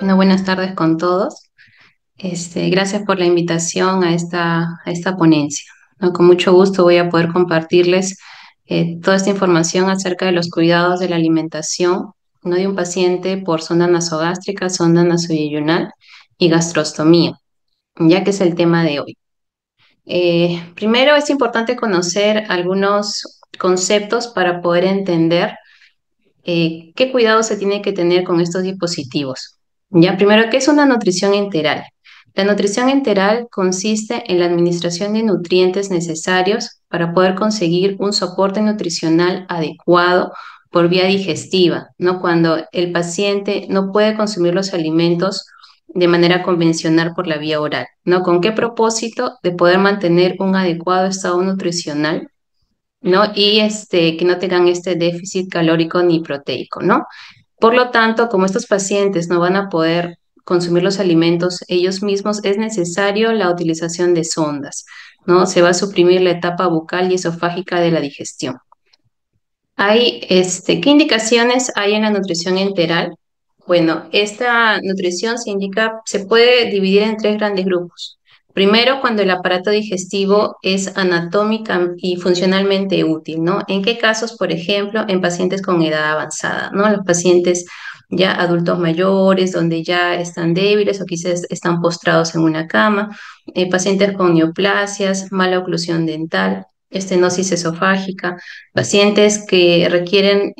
Bueno, buenas tardes con todos. Gracias por la invitación a esta ponencia, ¿no? Con mucho gusto voy a poder compartirles toda esta información acerca de los cuidados de la alimentación, ¿no? De un paciente por sonda nasogástrica, sonda nasoyeyunal y gastrostomía, ya que es el tema de hoy. Primero es importante conocer algunos conceptos para poder entender qué cuidado se tiene que tener con estos dispositivos. Ya, primero, ¿qué es una nutrición enteral? La nutrición enteral consiste en la administración de nutrientes necesarios para poder conseguir un soporte nutricional adecuado por vía digestiva, ¿no? Cuando el paciente no puede consumir los alimentos de manera convencional por la vía oral, ¿no? ¿Con qué propósito? De poder mantener un adecuado estado nutricional, ¿no? Y que no tengan este déficit calórico ni proteico, ¿no? Por lo tanto, como estos pacientes no van a poder consumir los alimentos ellos mismos, es necesario la utilización de sondas, ¿no? Se va a suprimir la etapa bucal y esofágica de la digestión. ¿Qué indicaciones hay en la nutrición enteral? Bueno, esta nutrición se puede dividir en tres grandes grupos. Primero, cuando el aparato digestivo es anatómica y funcionalmente útil, ¿no? ¿En qué casos? Por ejemplo, en pacientes con edad avanzada, ¿no? Los pacientes ya adultos mayores, donde ya están débiles o quizás están postrados en una cama, pacientes con neoplasias, mala oclusión dental, estenosis esofágica, pacientes que requieren,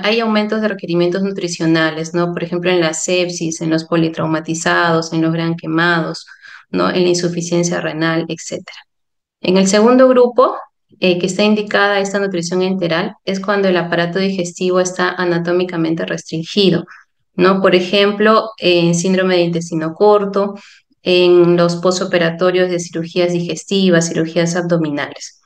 hay aumentos de requerimientos nutricionales, ¿no? Por ejemplo, en la sepsis, en los politraumatizados, en los gran quemados, ¿no? En la insuficiencia renal, etcétera. En el segundo grupo, que está indicada esta nutrición enteral, es cuando el aparato digestivo está anatómicamente restringido, ¿no? Por ejemplo, en síndrome de intestino corto, en los posoperatorios de cirugías digestivas, cirugías abdominales.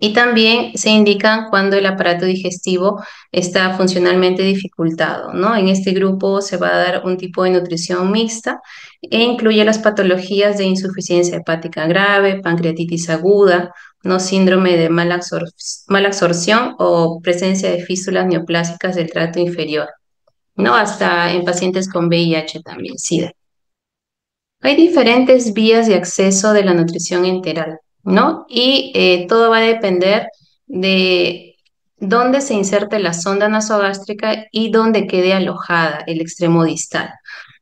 Y también se indican cuando el aparato digestivo está funcionalmente dificultado, ¿no? En este grupo se va a dar un tipo de nutrición mixta e incluye las patologías de insuficiencia hepática grave, pancreatitis aguda, ¿no? Síndrome de mala absorción o presencia de fístulas neoplásicas del tracto inferior, ¿no? Hasta en pacientes con VIH también, SIDA. Hay diferentes vías de acceso de la nutrición enteral, ¿no? Y todo va a depender de dónde se inserte la sonda nasogástrica y dónde quede alojada el extremo distal,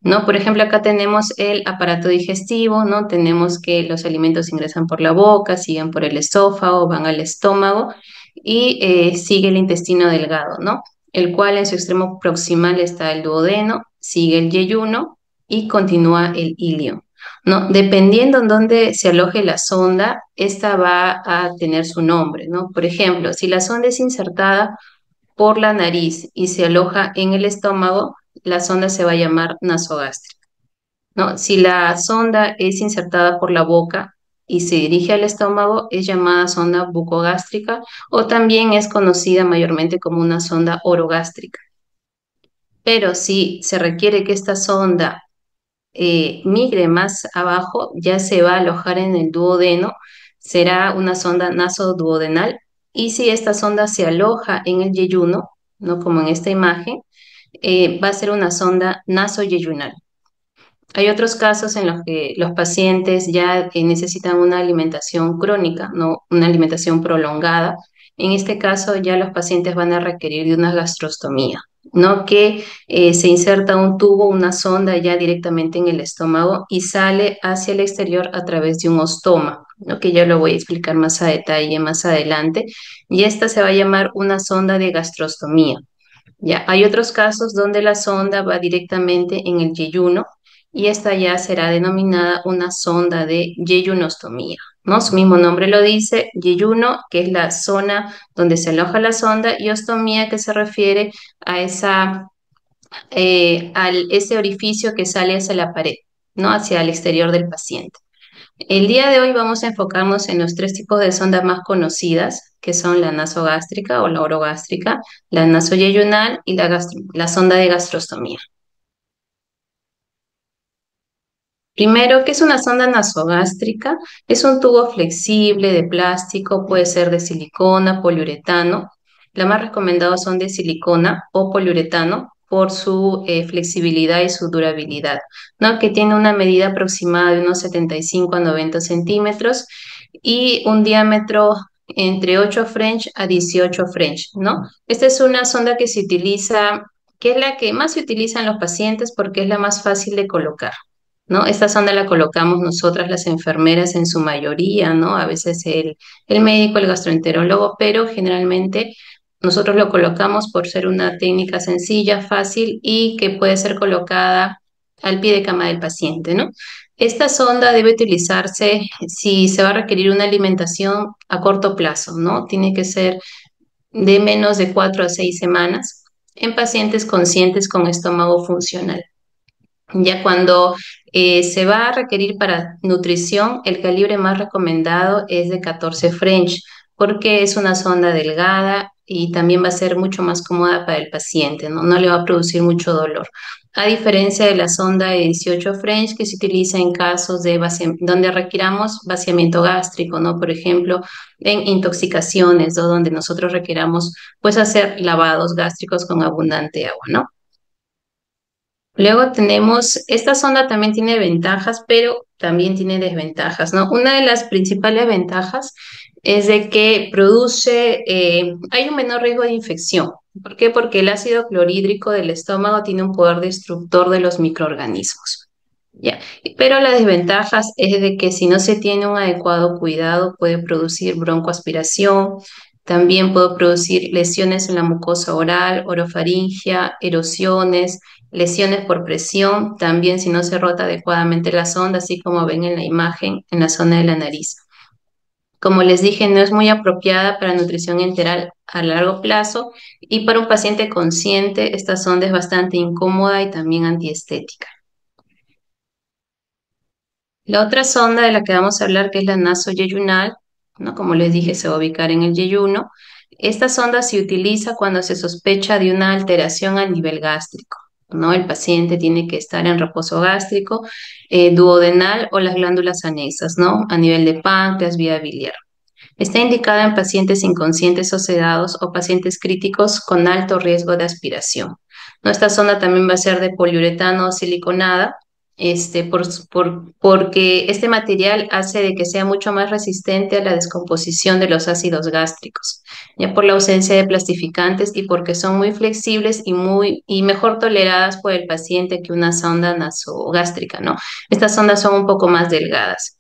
¿no? Por ejemplo, acá tenemos el aparato digestivo, ¿no? Tenemos que los alimentos ingresan por la boca, siguen por el esófago, van al estómago y sigue el intestino delgado, ¿no? El cual en su extremo proximal está el duodeno, sigue el yeyuno y continúa el ilio, ¿no? Dependiendo en dónde se aloje la sonda, esta va a tener su nombre, ¿no? Por ejemplo, si la sonda es insertada por la nariz y se aloja en el estómago, la sonda se va a llamar nasogástrica, ¿no? Si la sonda es insertada por la boca y se dirige al estómago, es llamada sonda bucogástrica o también es conocida mayormente como una sonda orogástrica. Pero si se requiere que esta sonda migre más abajo, ya se va a alojar en el duodeno, será una sonda nasoduodenal. Y si esta sonda se aloja en el yeyuno, no como en esta imagen, va a ser una sonda nasoyeyunal. Hay otros casos en los que los pacientes ya necesitan una alimentación crónica, no una alimentación prolongada. En este caso ya los pacientes van a requerir de una gastrostomía, ¿no? Que se inserta un tubo, una sonda ya directamente en el estómago y sale hacia el exterior a través de un ostoma, ¿no? Que ya lo voy a explicar más a detalle más adelante. Y esta se va a llamar una sonda de gastrostomía. Ya, hay otros casos donde la sonda va directamente en el yeyuno y esta ya será denominada una sonda de yeyunostomía, ¿no? Su mismo nombre lo dice, yeyuno, que es la zona donde se aloja la sonda, y ostomía, que se refiere a ese orificio que sale hacia la pared, ¿no? Hacia el exterior del paciente. El día de hoy vamos a enfocarnos en los tres tipos de sondas más conocidas, que son la nasogástrica o la orogástrica, la nasoyeyunal y la sonda de gastrostomía. Primero, ¿qué es una sonda nasogástrica? Es un tubo flexible de plástico, puede ser de silicona, poliuretano. La más recomendada son de silicona o poliuretano, por su flexibilidad y su durabilidad, ¿no? Que tiene una medida aproximada de unos 75 a 90 centímetros y un diámetro entre 8 French a 18 French, ¿no? Esta es una sonda que se utiliza, que es la que más se utiliza en los pacientes porque es la más fácil de colocar, ¿no? Esta sonda la colocamos nosotras las enfermeras en su mayoría, ¿no? A veces el médico, el gastroenterólogo, pero generalmente nosotros lo colocamos por ser una técnica sencilla, fácil y que puede ser colocada al pie de cama del paciente, ¿no? Esta sonda debe utilizarse si se va a requerir una alimentación a corto plazo, ¿no? Tiene que ser de menos de 4 a 6 semanas en pacientes conscientes con estómago funcional. Ya cuando se va a requerir para nutrición, el calibre más recomendado es de 14 French, porque es una sonda delgada y también va a ser mucho más cómoda para el paciente, ¿no? No le va a producir mucho dolor. A diferencia de la sonda de 18 French que se utiliza en casos de donde requiramos vaciamiento gástrico, ¿no? Por ejemplo, en intoxicaciones o donde nosotros requiramos pues hacer lavados gástricos con abundante agua, ¿no? Luego tenemos, esta sonda también tiene ventajas, pero también tiene desventajas, ¿no? Una de las principales ventajas es de que hay un menor riesgo de infección. ¿Por qué? Porque el ácido clorhídrico del estómago tiene un poder destructor de los microorganismos. ¿Ya? Pero las desventajas es de que si no se tiene un adecuado cuidado puede producir broncoaspiración, también puede producir lesiones en la mucosa oral, orofaringia, erosiones, lesiones por presión, también si no se rota adecuadamente la sonda, así como ven en la imagen en la zona de la nariz. Como les dije, no es muy apropiada para nutrición enteral a largo plazo y para un paciente consciente esta sonda es bastante incómoda y también antiestética. La otra sonda de la que vamos a hablar, que es la nasoyeyunal, ¿no? Como les dije, se va a ubicar en el yeyuno. Esta sonda se utiliza cuando se sospecha de una alteración a nivel gástrico, ¿no? El paciente tiene que estar en reposo gástrico, duodenal o las glándulas anexas, ¿no? A nivel de páncreas, vía biliar. Está indicada en pacientes inconscientes o sedados o pacientes críticos con alto riesgo de aspiración. ¿No? Esta sonda también va a ser de poliuretano o siliconada, porque este material hace de que sea mucho más resistente a la descomposición de los ácidos gástricos, ya por la ausencia de plastificantes y porque son muy flexibles y mejor toleradas por el paciente que una sonda nasogástrica, ¿no? Estas sondas son un poco más delgadas.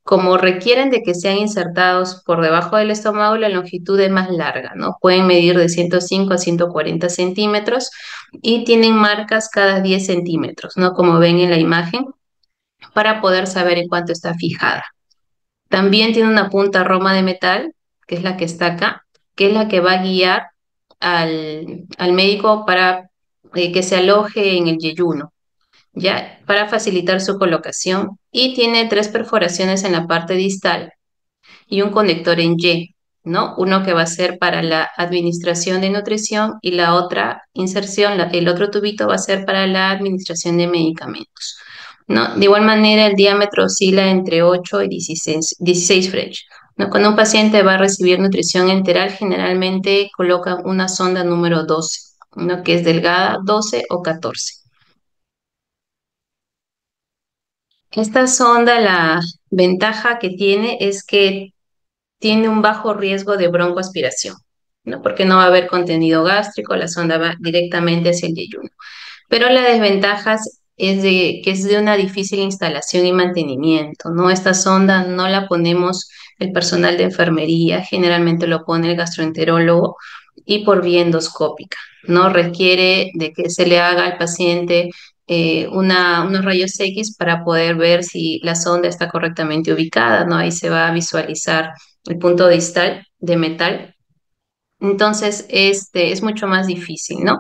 Como requieren de que sean insertados por debajo del estómago, la longitud es más larga, ¿no? Pueden medir de 105 a 140 centímetros y tienen marcas cada 10 centímetros, ¿no? Como ven en la imagen, para poder saber en cuánto está fijada. También tiene una punta roma de metal, que es la que está acá, que es la que va a guiar al médico para que se aloje en el yeyuno, ya para facilitar su colocación y tiene 3 perforaciones en la parte distal y un conector en Y, ¿no? Uno que va a ser para la administración de nutrición y la otra inserción, el otro tubito va a ser para la administración de medicamentos, ¿no? De igual manera, el diámetro oscila entre 8 y 16 French, ¿no? Cuando un paciente va a recibir nutrición enteral, generalmente colocan una sonda número 12, ¿no? Que es delgada, 12 o 14. Esta sonda, la ventaja que tiene es que tiene un bajo riesgo de broncoaspiración, ¿no? Porque no va a haber contenido gástrico, la sonda va directamente hacia el yeyuno. Pero la desventaja es de que es de una difícil instalación y mantenimiento, ¿no? Esta sonda no la ponemos el personal de enfermería, generalmente lo pone el gastroenterólogo y por vía endoscópica, ¿no? Requiere de que se le haga al paciente unos rayos X para poder ver si la sonda está correctamente ubicada, ¿no? Ahí se va a visualizar el punto distal de metal. Entonces, es mucho más difícil, ¿no?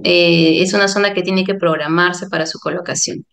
Es una sonda que tiene que programarse para su colocación.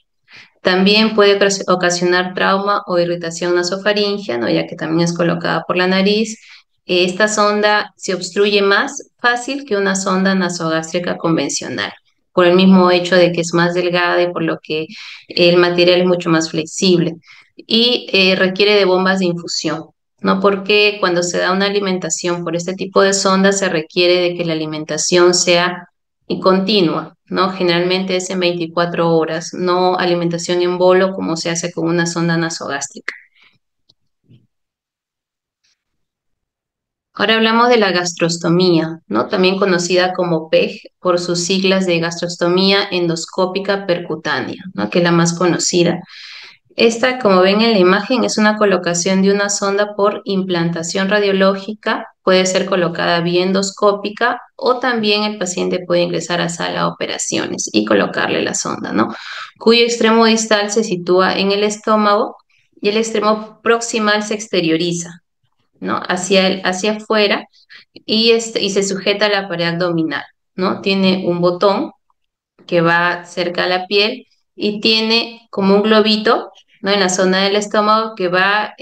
También puede ocasionar trauma o irritación nasofaringea, ¿no? Ya que también es colocada por la nariz. Esta sonda se obstruye más fácil que una sonda nasogástrica convencional, por el mismo hecho de que es más delgada y por lo que el material es mucho más flexible y requiere de bombas de infusión, ¿no? Porque cuando se da una alimentación por este tipo de sonda se requiere de que la alimentación sea y continua, ¿no? Generalmente es en 24 horas, no alimentación en bolo como se hace con una sonda nasogástrica. Ahora hablamos de la gastrostomía, ¿no? También conocida como PEG por sus siglas de gastrostomía endoscópica percutánea, ¿no? Que es la más conocida. Esta, como ven en la imagen, es una colocación de una sonda por implantación radiológica. Puede ser colocada vía endoscópica o también el paciente puede ingresar a sala de operaciones y colocarle la sonda, ¿no? Cuyo extremo distal se sitúa en el estómago y el extremo proximal se exterioriza, ¿no? Hacia afuera y se sujeta a la pared abdominal, ¿no? Tiene un botón que va cerca a la piel y tiene como un globito, ¿no? En la zona del estómago que va a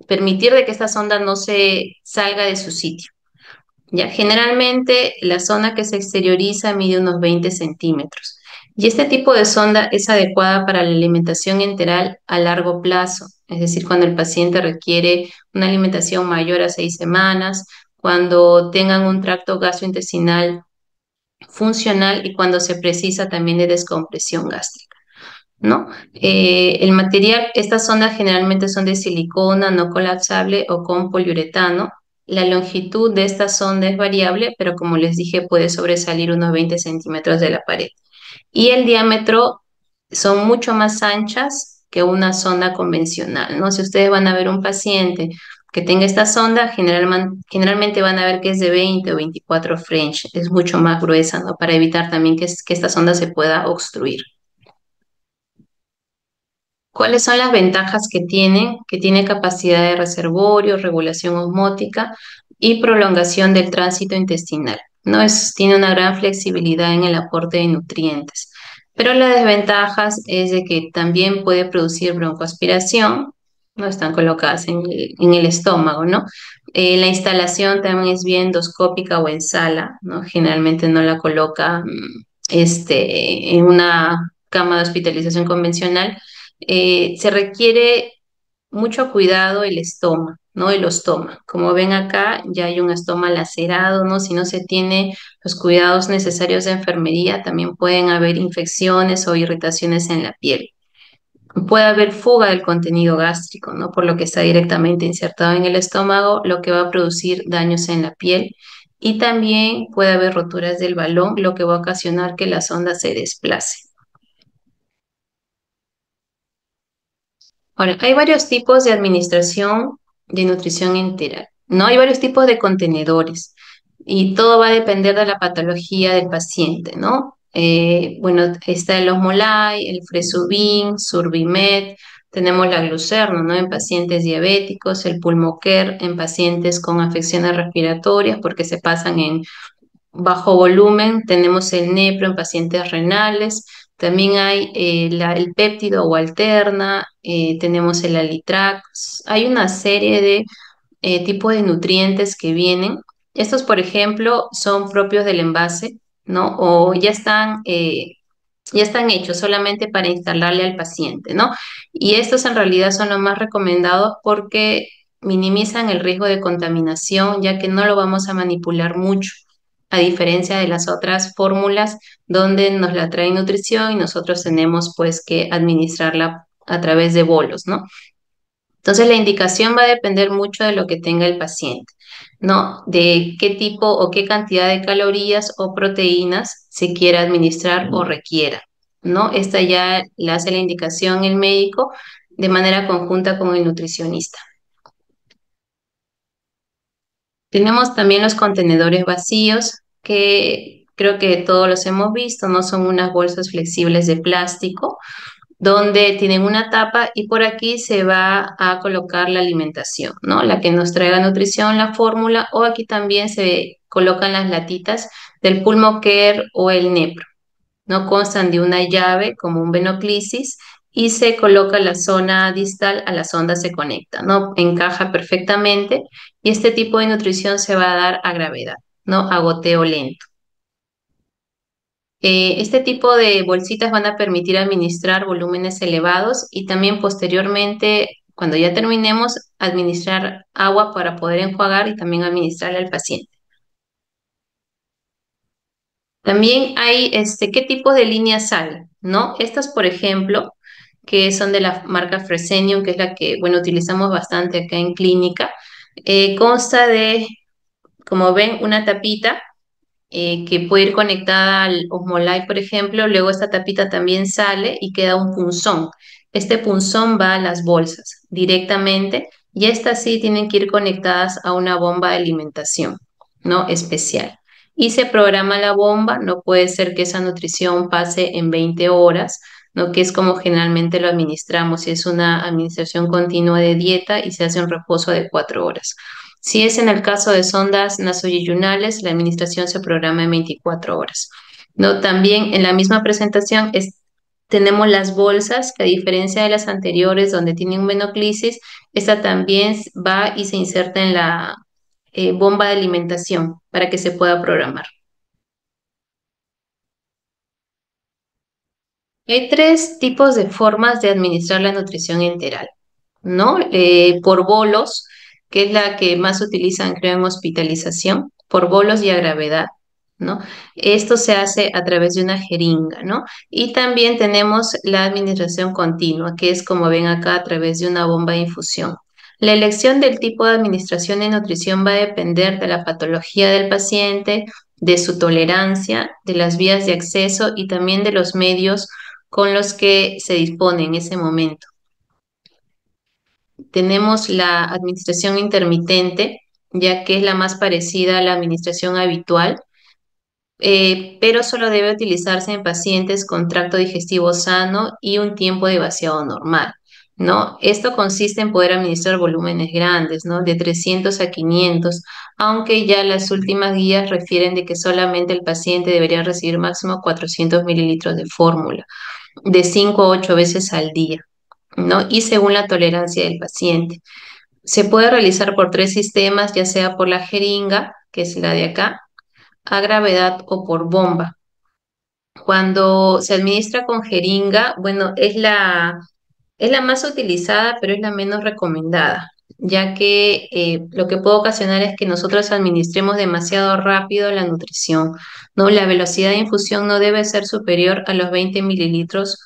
permitir de que esta sonda no se salga de su sitio. Ya, generalmente la zona que se exterioriza mide unos 20 centímetros. Y este tipo de sonda es adecuada para la alimentación enteral a largo plazo, es decir, cuando el paciente requiere una alimentación mayor a 6 semanas, cuando tengan un tracto gastrointestinal funcional y cuando se precisa también de descompresión gástrica, ¿no? El material, estas sondas generalmente son de silicona no colapsable o con poliuretano. La longitud de esta sonda es variable, pero como les dije, puede sobresalir unos 20 centímetros de la pared. Y el diámetro son mucho más anchas que una sonda convencional, ¿no? Si ustedes van a ver un paciente que tenga esta sonda, generalmente van a ver que es de 20 o 24 French, es mucho más gruesa, ¿no? Para evitar también que esta sonda se pueda obstruir. ¿Cuáles son las ventajas que tiene? Que tiene capacidad de reservorio, regulación osmótica y prolongación del tránsito intestinal. Tiene una gran flexibilidad en el aporte de nutrientes. Pero la desventajas es de que también puede producir broncoaspiración, no están colocadas en el estómago, ¿no? La instalación también es bien endoscópica o en sala, ¿no? Generalmente no la coloca en una cama de hospitalización convencional. Se requiere mucho cuidado el estoma, ¿no? El ostoma. Como ven acá, ya hay un estoma lacerado, ¿no? Si no se tiene los cuidados necesarios de enfermería, también pueden haber infecciones o irritaciones en la piel. Puede haber fuga del contenido gástrico, ¿no? Por lo que está directamente insertado en el estómago, lo que va a producir daños en la piel. Y también puede haber roturas del balón, lo que va a ocasionar que la sonda se desplace. Ahora, hay varios tipos de administración de nutrición enteral, ¿no? Hay varios tipos de contenedores y todo va a depender de la patología del paciente, ¿no? Bueno, está el Osmolay, el Fresubin, Surbimed, tenemos la Glucerna, ¿no? En pacientes diabéticos, el Pulmocare en pacientes con afecciones respiratorias porque se pasan en bajo volumen, tenemos el nepro en pacientes renales, también hay el péptido o alterna, tenemos el alitrax, hay una serie de tipos de nutrientes que vienen. Estos, por ejemplo, son propios del envase, ¿no? O ya están hechos solamente para instalarle al paciente, ¿no? Y estos en realidad son los más recomendados porque minimizan el riesgo de contaminación, ya que no lo vamos a manipular mucho, a diferencia de las otras fórmulas donde nos la trae nutrición y nosotros tenemos pues que administrarla a través de bolos, ¿no? Entonces la indicación va a depender mucho de lo que tenga el paciente, ¿no? De qué tipo o qué cantidad de calorías o proteínas se quiera administrar o requiera, ¿no? Esta ya la hace la indicación el médico de manera conjunta con el nutricionista. Tenemos también los contenedores vacíos, que creo que todos los hemos visto, ¿no? Son unas bolsas flexibles de plástico donde tienen una tapa y por aquí se va a colocar la alimentación, ¿no? La que nos traiga nutrición, la fórmula, o aquí también se colocan las latitas del Pulmocare o el Nepro, ¿no? Constan de una llave como un venoclisis y se coloca la zona distal a la sonda se conecta, ¿no? Encaja perfectamente y este tipo de nutrición se va a dar a gravedad, ¿no? A goteo lento. Este tipo de bolsitas van a permitir administrar volúmenes elevados y también posteriormente, cuando ya terminemos, administrar agua para poder enjuagar y también administrarle al paciente. También hay, ¿qué tipos de líneas hay? ¿No? Estas, por ejemplo, que son de la marca Fresenium, que es la que, bueno, utilizamos bastante acá en clínica, consta de, como ven, una tapita que puede ir conectada al Osmolite, por ejemplo. Luego esta tapita también sale y queda un punzón. Este punzón va a las bolsas directamente y estas sí tienen que ir conectadas a una bomba de alimentación, ¿no? Especial. Y se programa la bomba, no puede ser que esa nutrición pase en 20 horas, ¿no? Que es como generalmente lo administramos, si es una administración continua de dieta y se hace un reposo de 4 horas. Si es en el caso de sondas nasoyeyunales, la administración se programa en 24 horas. ¿No? También en la misma presentación tenemos las bolsas, que a diferencia de las anteriores donde tienen un venoclisis, esta también va y se inserta en la bomba de alimentación para que se pueda programar. Hay tres tipos de formas de administrar la nutrición enteral, ¿no? Por bolos, que es la que más utilizan, creo, en hospitalización, por bolos y a gravedad, ¿no? Esto se hace a través de una jeringa, ¿no? Y también tenemos la administración continua, que es como ven acá, a través de una bomba de infusión. La elección del tipo de administración de nutrición va a depender de la patología del paciente, de su tolerancia, de las vías de acceso y también de los medios con los que se dispone en ese momento. Tenemos la administración intermitente, ya que es la más parecida a la administración habitual, pero solo debe utilizarse en pacientes con tracto digestivo sano y un tiempo de vaciado normal, ¿no? Esto consiste en poder administrar volúmenes grandes, ¿no? De 300 a 500, aunque ya las últimas guías refieren de que solamente el paciente debería recibir máximo 400 mililitros de fórmula, de 5 a 8 veces al día, ¿no? Y según la tolerancia del paciente. Se puede realizar por tres sistemas, ya sea por la jeringa, que es la de acá, a gravedad o por bomba. Cuando se administra con jeringa, bueno, es la más utilizada, pero es la menos recomendada, ya que lo que puede ocasionar es que nosotros administremos demasiado rápido la nutrición, ¿no? La velocidad de infusión no debe ser superior a los 20 mililitros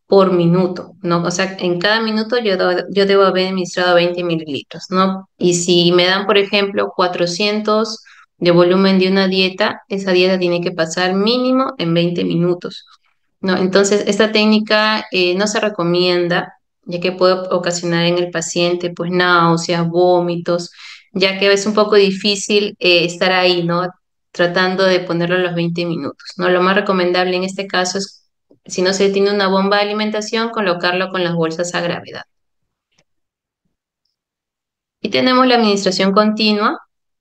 por minuto, ¿no? O sea, en cada minuto yo debo haber administrado 20 mililitros, ¿no? Y si me dan, por ejemplo, 400 de volumen de una dieta, esa dieta tiene que pasar mínimo en 20 minutos. ¿No? Entonces, esta técnica no se recomienda, ya que puede ocasionar en el paciente pues náuseas, vómitos, ya que es un poco difícil estar ahí, ¿no? Tratando de ponerlo a los 20 minutos, ¿no? Lo más recomendable en este caso es, si no se tiene una bomba de alimentación, colocarlo con las bolsas a gravedad. Y tenemos la administración continua,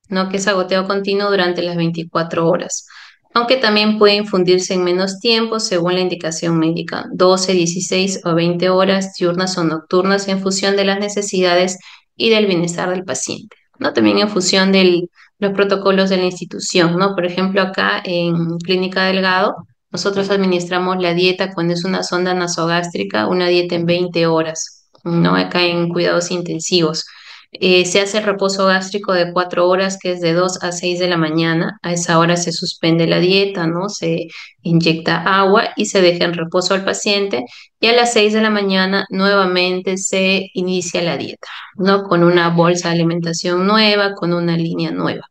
¿no? Que es agoteo continuo durante las 24 horas, aunque también puede infundirse en menos tiempo según la indicación médica, 12, 16 o 20 horas diurnas o nocturnas en función de las necesidades y del bienestar del paciente, ¿no? También en función de los protocolos de la institución, ¿no? Por ejemplo, acá en Clínica Delgado, nosotros administramos la dieta cuando es una sonda nasogástrica, una dieta en 20 horas, ¿no? Acá en cuidados intensivos. Se hace el reposo gástrico de 4 horas, que es de 2 a 6 de la mañana. A esa hora se suspende la dieta, ¿no? Se inyecta agua y se deja en reposo al paciente. Y a las 6 de la mañana nuevamente se inicia la dieta, ¿no? Con una bolsa de alimentación nueva, con una línea nueva.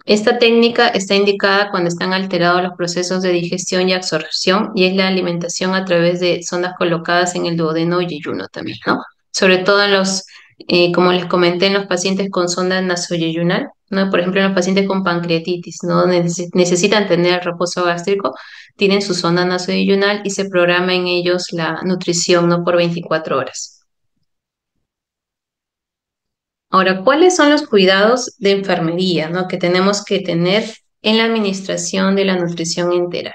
Esta técnica está indicada cuando están alterados los procesos de digestión y absorción y es la alimentación a través de sondas colocadas en el duodeno y yeyuno también, ¿no? Sobre todo en como les comenté, en los pacientes con sonda nasoyeyunal, ¿no? Por ejemplo, en los pacientes con pancreatitis, ¿no? Necesitan tener reposo gástrico, tienen su sonda nasoyeyunal y se programa en ellos la nutrición, ¿no? Por 24 horas. Ahora, ¿cuáles son los cuidados de enfermería, ¿no? Que tenemos que tener en la administración de la nutrición enteral?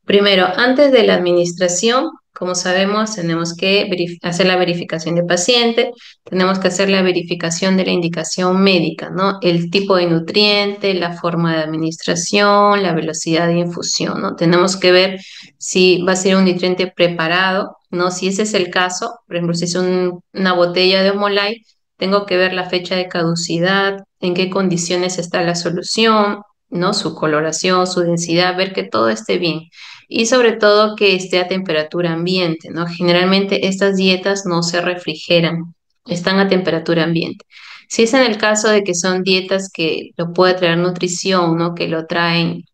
Primero, antes de la administración, como sabemos, tenemos que hacer la verificación de paciente, tenemos que hacer la verificación de la indicación médica, ¿no? El tipo de nutriente, la forma de administración, la velocidad de infusión, ¿no? Tenemos que ver si va a ser un nutriente preparado, ¿no? Si ese es el caso, por ejemplo, si es una botella de Omolay, tengo que ver la fecha de caducidad, en qué condiciones está la solución, ¿no? Su coloración, su densidad, ver que todo esté bien. Y sobre todo que esté a temperatura ambiente, ¿no? Generalmente estas dietas no se refrigeran, están a temperatura ambiente. Si es en el caso de que son dietas que lo puede traer nutrición, ¿no? Que lo traen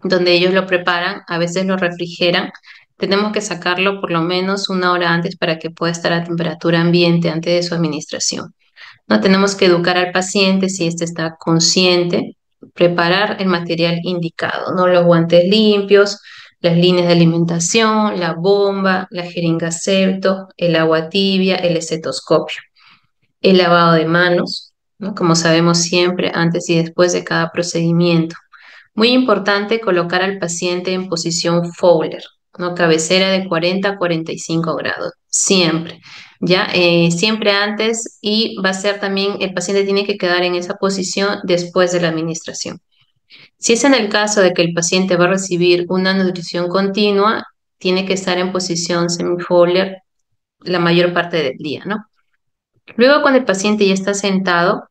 donde ellos lo preparan, a veces lo refrigeran, tenemos que sacarlo por lo menos una hora antes para que pueda estar a temperatura ambiente antes de su administración. No tenemos que educar al paciente si éste está consciente, preparar el material indicado, ¿no? Los guantes limpios, las líneas de alimentación, la bomba, la jeringa septo, el agua tibia, el estetoscopio, el lavado de manos, ¿no? Como sabemos siempre, antes y después de cada procedimiento. Muy importante colocar al paciente en posición Fowler, ¿no? Cabecera de 40 a 45 grados, siempre, ¿ya? Siempre antes y va a ser también, el paciente tiene que quedar en esa posición después de la administración. Si es en el caso de que el paciente va a recibir una nutrición continua, tiene que estar en posición semi-Fowler la mayor parte del día, ¿no? Luego, cuando el paciente ya está sentado,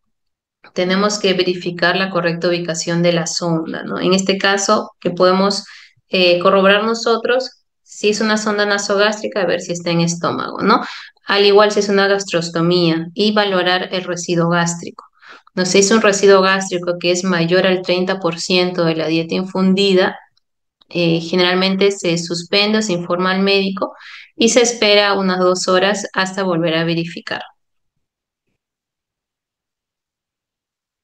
tenemos que verificar la correcta ubicación de la sonda, ¿no? En este caso, que podemos corroborar nosotros si es una sonda nasogástrica, a ver si está en estómago, ¿no? Al igual si es una gastrostomía y valorar el residuo gástrico. No sé, si es un residuo gástrico que es mayor al 30% de la dieta infundida, generalmente se suspende o se informa al médico y se espera unas 2 horas hasta volver a verificar.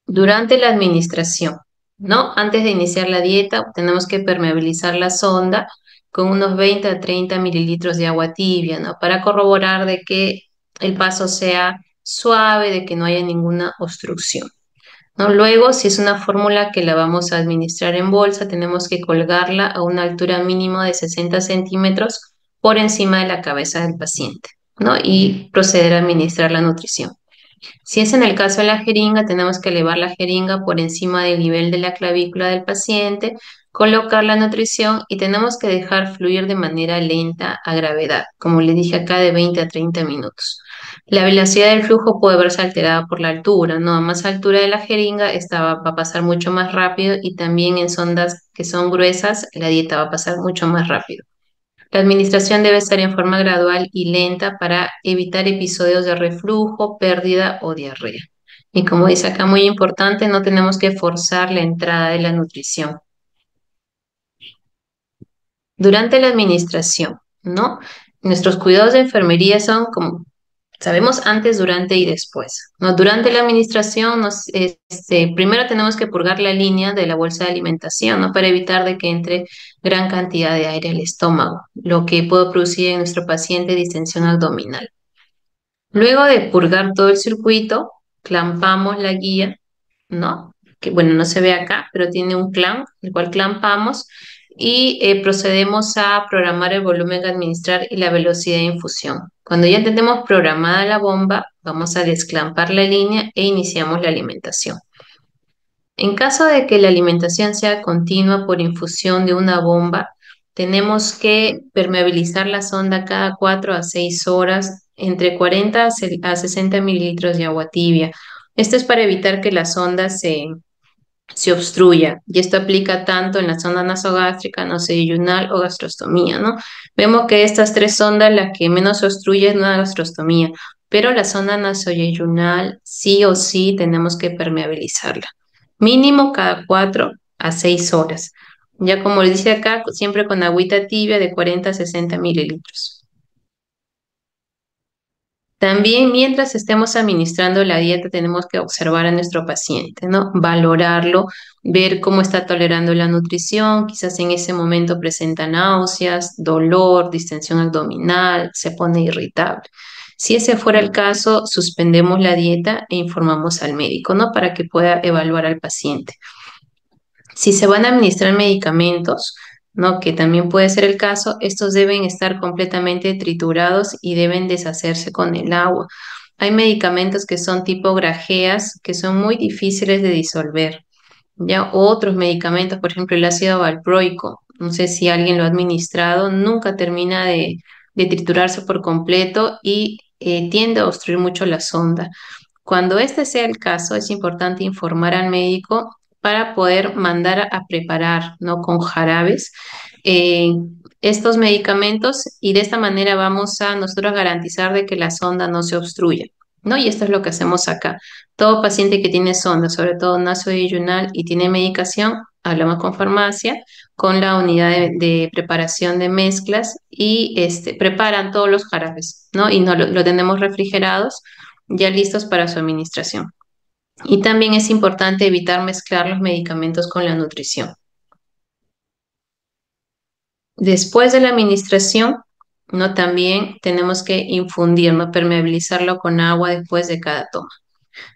Durante la administración, ¿no? Antes de iniciar la dieta, tenemos que permeabilizar la sonda con unos 20 a 30 mililitros de agua tibia, ¿no? Para corroborar de que el paso sea suave, de que no haya ninguna obstrucción, ¿no? Luego, si es una fórmula que la vamos a administrar en bolsa, tenemos que colgarla a una altura mínima de 60 centímetros por encima de la cabeza del paciente, ¿no? Y proceder a administrar la nutrición. Si es en el caso de la jeringa, tenemos que elevar la jeringa por encima del nivel de la clavícula del paciente, colocar la nutrición y tenemos que dejar fluir de manera lenta a gravedad, como le dije acá, de 20 a 30 minutos. La velocidad del flujo puede verse alterada por la altura, ¿no? A más altura de la jeringa, esta va a pasar mucho más rápido y también en sondas que son gruesas, la dieta va a pasar mucho más rápido. La administración debe ser en forma gradual y lenta para evitar episodios de reflujo, pérdida o diarrea. Y como dice acá, muy importante, no tenemos que forzar la entrada de la nutrición. Durante la administración, ¿no? Nuestros cuidados de enfermería son como sabemos antes, durante y después, ¿no? Durante la administración, primero tenemos que purgar la línea de la bolsa de alimentación, ¿no? Para evitar de que entre gran cantidad de aire al estómago, lo que puede producir en nuestro paciente distensión abdominal. Luego de purgar todo el circuito, clampamos la guía, ¿no? Que bueno, no se ve acá, pero tiene un clamp, el cual clampamos y procedemos a programar el volumen a administrar y la velocidad de infusión. Cuando ya tenemos programada la bomba, vamos a desclampar la línea e iniciamos la alimentación. En caso de que la alimentación sea continua por infusión de una bomba, tenemos que permeabilizar la sonda cada 4 a 6 horas, entre 40 a 60 mililitros de agua tibia. Esto es para evitar que la sonda se obstruya. Y esto aplica tanto en la sonda nasogástrica, nasoyeyunal o gastrostomía, ¿no? Vemos que estas tres sondas, la que menos se obstruye es una gastrostomía, pero la sonda nasoyeyunal sí o sí tenemos que permeabilizarla. Mínimo cada 4 a 6 horas. Ya como les dice acá, siempre con agüita tibia de 40 a 60 mililitros. También mientras estemos administrando la dieta tenemos que observar a nuestro paciente, ¿no? Valorarlo, ver cómo está tolerando la nutrición, quizás en ese momento presenta náuseas, dolor, distensión abdominal, se pone irritable. Si ese fuera el caso, suspendemos la dieta e informamos al médico, ¿no? Para que pueda evaluar al paciente. Si se van a administrar medicamentos, ¿no? Que también puede ser el caso, estos deben estar completamente triturados y deben deshacerse con el agua. Hay medicamentos que son tipo grajeas que son muy difíciles de disolver. Ya otros medicamentos, por ejemplo, el ácido valproico, no sé si alguien lo ha administrado, nunca termina de triturarse por completo y tiende a obstruir mucho la sonda. Cuando este sea el caso, es importante informar al médico para poder mandar a preparar, ¿no? Con jarabes eh, estos medicamentos y de esta manera vamos a nosotros garantizar de que la sonda no se obstruya, ¿no? Y esto es lo que hacemos acá. Todo paciente que tiene sonda, sobre todo nasoyunal y tiene medicación, hablamos con farmacia, con la unidad de preparación de mezclas y preparan todos los jarabes, ¿no? Y no, lo tenemos refrigerados, ya listos para su administración. Y también es importante evitar mezclar los medicamentos con la nutrición. Después de la administración, ¿no? También tenemos que infundirlo, permeabilizarlo con agua después de cada toma,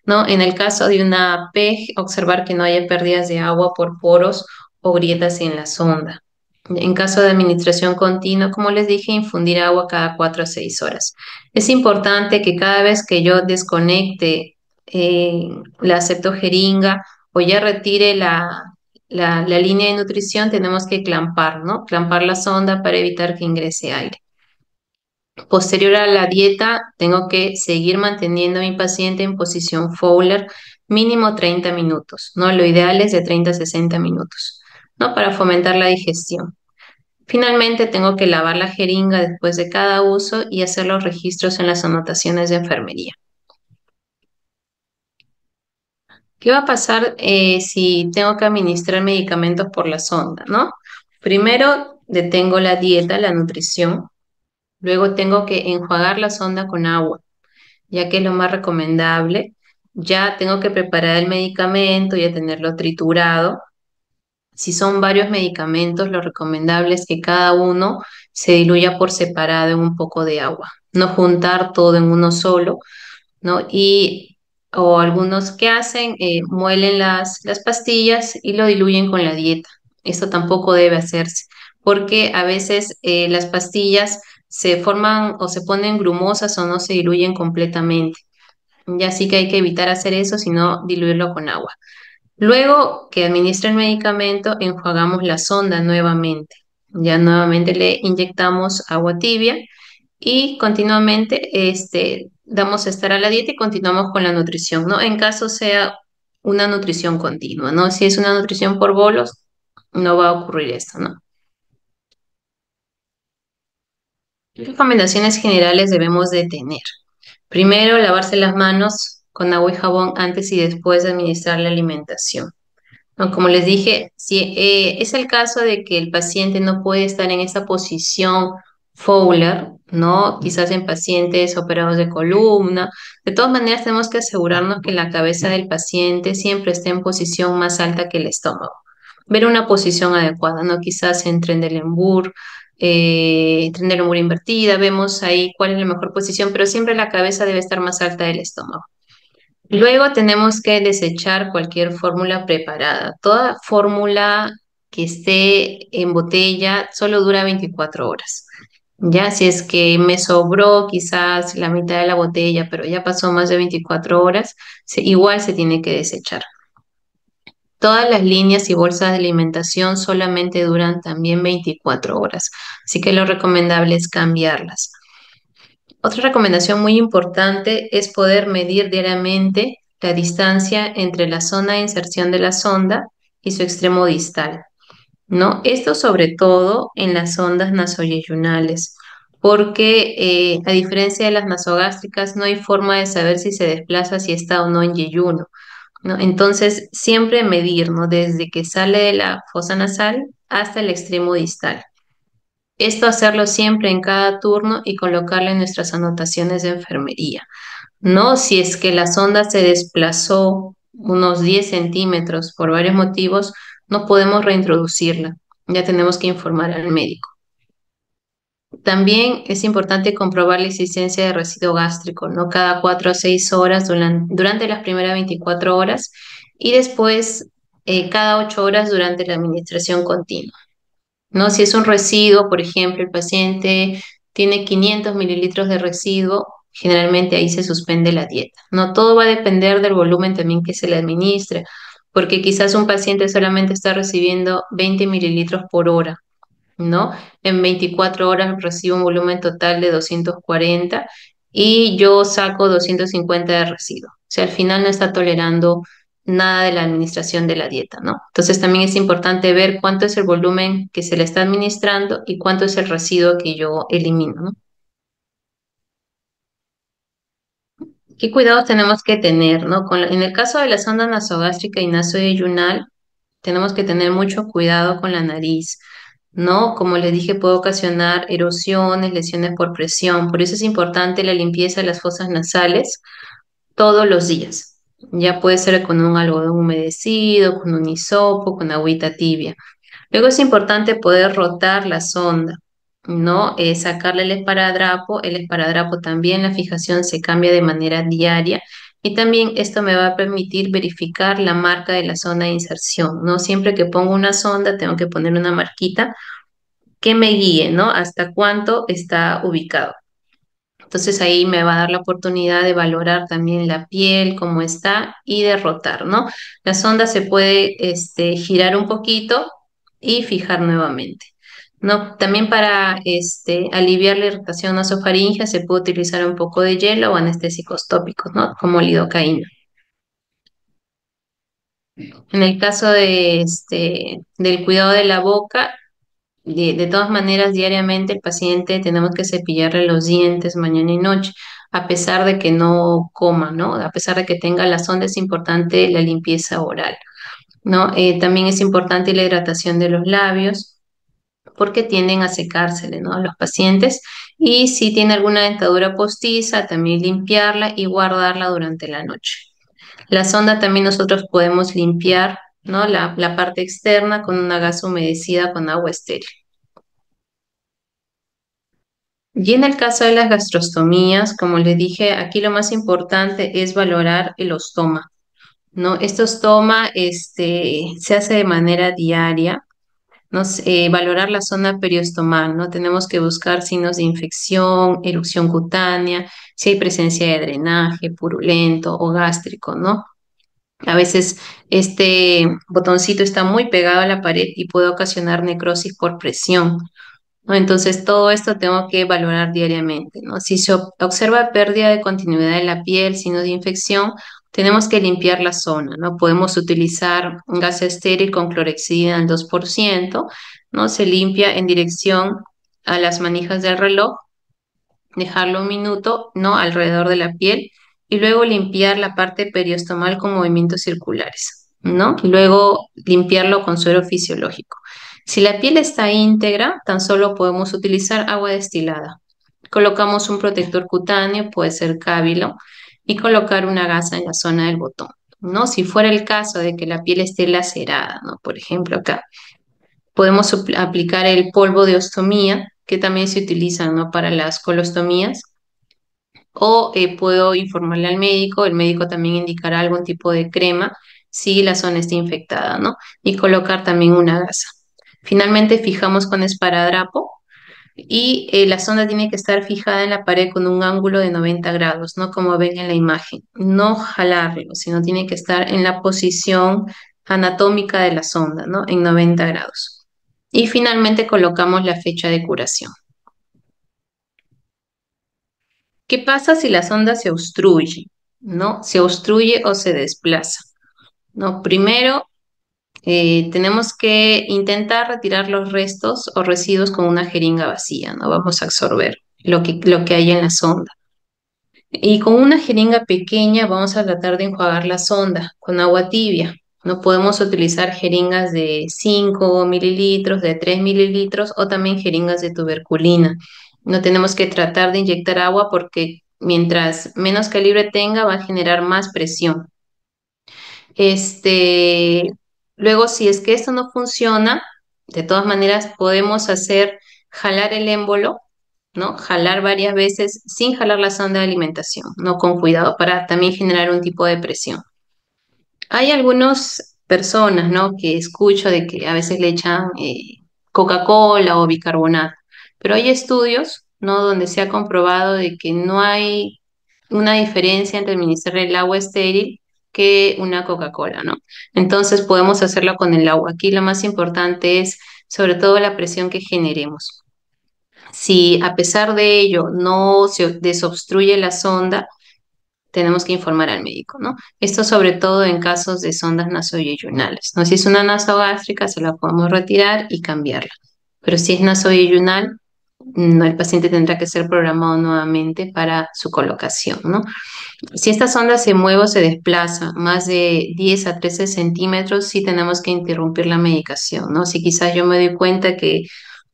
¿no? En el caso de una PEG, observar que no haya pérdidas de agua por poros o grietas en la sonda. En caso de administración continua, como les dije, infundir agua cada 4 a 6 horas. Es importante que cada vez que yo desconecte la septogeringa o ya retire la línea de nutrición, tenemos que clampar, ¿no? Clampar la sonda para evitar que ingrese aire. Posterior a la dieta, tengo que seguir manteniendo a mi paciente en posición Fowler mínimo 30 minutos, ¿no? Lo ideal es de 30 a 60 minutos, ¿no? Para fomentar la digestión. Finalmente, tengo que lavar la jeringa después de cada uso y hacer los registros en las anotaciones de enfermería. ¿Qué va a pasar si tengo que administrar medicamentos por la sonda, ¿no? Primero, detengo la dieta, la nutrición. Luego tengo que enjuagar la sonda con agua, ya que es lo más recomendable. Ya tengo que preparar el medicamento, ya tenerlo triturado. Si son varios medicamentos, lo recomendable es que cada uno se diluya por separado en un poco de agua, no juntar todo en uno solo, ¿no? O algunos que hacen, muelen las pastillas y lo diluyen con la dieta. Esto tampoco debe hacerse, porque a veces las pastillas se forman o se ponen grumosas o no se diluyen completamente. Ya sí que hay que evitar hacer eso, sino diluirlo con agua. Luego que administra el medicamento, enjuagamos la sonda nuevamente. Ya nuevamente le inyectamos agua tibia y continuamente damos estar a la dieta y continuamos con la nutrición, ¿no? En caso sea una nutrición continua, ¿no? Si es una nutrición por bolos, no va a ocurrir esto, ¿no? ¿Qué recomendaciones generales debemos de tener? Primero, lavarse las manos con agua y jabón antes y después de administrar la alimentación. No, como les dije, si es el caso de que el paciente no puede estar en esa posición Fowler, ¿no? Quizás en pacientes operados de columna. De todas maneras, tenemos que asegurarnos que la cabeza del paciente siempre esté en posición más alta que el estómago. Ver una posición adecuada, ¿no? Quizás en Trendelenburg invertida, vemos ahí cuál es la mejor posición, pero siempre la cabeza debe estar más alta del estómago. Luego tenemos que desechar cualquier fórmula preparada. Toda fórmula que esté en botella solo dura 24 horas. Ya si es que me sobró quizás la mitad de la botella, pero ya pasó más de 24 horas, igual se tiene que desechar. Todas las líneas y bolsas de alimentación solamente duran también 24 horas, así que lo recomendable es cambiarlas. Otra recomendación muy importante es poder medir diariamente la distancia entre la zona de inserción de la sonda y su extremo distal, ¿no? Esto sobre todo en las sondas nasoyeyunales, porque a diferencia de las nasogástricas no hay forma de saber si se desplaza, si está o no en yeyuno, ¿no? Entonces siempre medir, ¿no? Desde que sale de la fosa nasal hasta el extremo distal. Esto hacerlo siempre en cada turno y colocarlo en nuestras anotaciones de enfermería. No, si es que la sonda se desplazó unos 10 centímetros por varios motivos, no podemos reintroducirla. Ya tenemos que informar al médico. También es importante comprobar la existencia de residuo gástrico, ¿no? Cada 4 a 6 horas durante las primeras 24 horas y después cada 8 horas durante la administración continua, ¿no? Si es un residuo, por ejemplo, el paciente tiene 500 mililitros de residuo, generalmente ahí se suspende la dieta. No todo va a depender del volumen también que se le administre, porque quizás un paciente solamente está recibiendo 20 mililitros por hora, ¿no? En 24 horas recibe un volumen total de 240 y yo saco 250 de residuo. O sea, al final no está tolerando nada de la administración de la dieta, ¿no? Entonces también es importante ver cuánto es el volumen que se le está administrando y cuánto es el residuo que yo elimino, ¿no? ¿Qué cuidados tenemos que tener, ¿no? En el caso de la sonda nasogástrica y nasoyeyunal, tenemos que tener mucho cuidado con la nariz, ¿no? Como les dije, puede ocasionar erosiones, lesiones por presión. Por eso es importante la limpieza de las fosas nasales todos los días. Ya puede ser con un algodón humedecido, con un hisopo, con agüita tibia. Luego es importante poder rotar la sonda, ¿no? Sacarle el esparadrapo también, la fijación se cambia de manera diaria y también esto me va a permitir verificar la marca de la zona de inserción, ¿no? Siempre que pongo una sonda tengo que poner una marquita que me guíe, ¿no? Hasta cuánto está ubicado. Entonces ahí me va a dar la oportunidad de valorar también la piel, cómo está y de rotar, ¿no? La sonda se puede girar un poquito y fijar nuevamente, ¿no? También para aliviar la irritación nasofaríngea se puede utilizar un poco de hielo o anestésicos tópicos, ¿no? Como lidocaína. En el caso del cuidado de la boca, de todas maneras, diariamente el paciente tenemos que cepillarle los dientes mañana y noche, a pesar de que no coma, ¿no? A pesar de que tenga la sonda, es importante la limpieza oral, ¿no? También es importante la hidratación de los labios, porque tienden a secársele, ¿no? A los pacientes. Y si tiene alguna dentadura postiza, también limpiarla y guardarla durante la noche. La sonda también nosotros podemos limpiar, ¿no? La parte externa con una gasa humedecida con agua estéril. Y en el caso de las gastrostomías, como les dije, aquí lo más importante es valorar el ostoma, ¿no? Este ostoma se hace de manera diaria, ¿no? Valorar la zona periostomal, ¿no? Tenemos que buscar signos de infección, erupción cutánea, si hay presencia de drenaje purulento o gástrico, ¿no? A veces este botoncito está muy pegado a la pared y puede ocasionar necrosis por presión, ¿no? Entonces, todo esto tengo que valorar diariamente, ¿no? Si se observa pérdida de continuidad de la piel, signos de infección, tenemos que limpiar la zona, ¿no? Podemos utilizar un gas estéril con clorexidina al 2%, ¿no? Se limpia en dirección a las manijas del reloj, dejarlo un minuto, ¿no? Alrededor de la piel y luego limpiar la parte periostomal con movimientos circulares, ¿no? Luego limpiarlo con suero fisiológico. Si la piel está íntegra, tan solo podemos utilizar agua destilada. Colocamos un protector cutáneo, puede ser cábilo, y colocar una gasa en la zona del botón, ¿no? Si fuera el caso de que la piel esté lacerada, ¿no? Por ejemplo, acá podemos aplicar el polvo de ostomía, que también se utiliza, ¿no? Para las colostomías, o puedo informarle al médico, el médico también indicará algún tipo de crema si la zona está infectada, ¿no? Y colocar también una gasa. Finalmente fijamos con esparadrapo y la sonda tiene que estar fijada en la pared con un ángulo de 90 grados, ¿no? Como ven en la imagen. No jalarlo, sino tiene que estar en la posición anatómica de la sonda, ¿no? En 90 grados. Y finalmente colocamos la fecha de curación. ¿Qué pasa si la sonda se obstruye? ¿No? Se obstruye o se desplaza, ¿no? Primero, tenemos que intentar retirar los restos o residuos con una jeringa vacía, ¿no? Vamos a absorber lo que hay en la sonda. Y con una jeringa pequeña vamos a tratar de enjuagar la sonda con agua tibia. No podemos utilizar jeringas de 5 mililitros, de 3 mililitros o también jeringas de tuberculina. No tenemos que tratar de inyectar agua porque mientras menos calibre tenga va a generar más presión. Este, luego, si es que esto no funciona, de todas maneras podemos hacer jalar el émbolo, ¿no? Jalar varias veces sin jalar la sonda de alimentación, ¿no? Con cuidado para también generar un tipo de presión. Hay algunas personas, ¿no? Que escucho de que a veces le echan Coca-Cola o bicarbonato, pero hay estudios, ¿no? Donde se ha comprobado de que no hay una diferencia entre administrar el agua estéril que una Coca-Cola, ¿no? Entonces podemos hacerlo con el agua. Aquí lo más importante es sobre todo la presión que generemos. Si a pesar de ello no se desobstruye la sonda, tenemos que informar al médico, ¿no? Esto sobre todo en casos de sondas nasoyeyunales, ¿no? Si es una nasogástrica, se la podemos retirar y cambiarla. Pero si es nasoyeyunal, no, el paciente tendrá que ser programado nuevamente para su colocación, ¿no? Si esta sonda se mueve o se desplaza más de 10 a 13 centímetros, sí tenemos que interrumpir la medicación, ¿no? Si quizás yo me doy cuenta que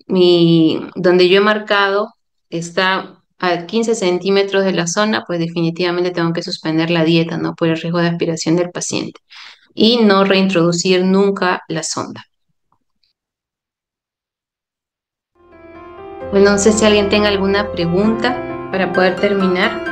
donde yo he marcado está a 15 centímetros de la zona, pues definitivamente tengo que suspender la dieta, ¿no? Por el riesgo de aspiración del paciente y no reintroducir nunca la sonda. Bueno, no sé si alguien tenga alguna pregunta para poder terminar.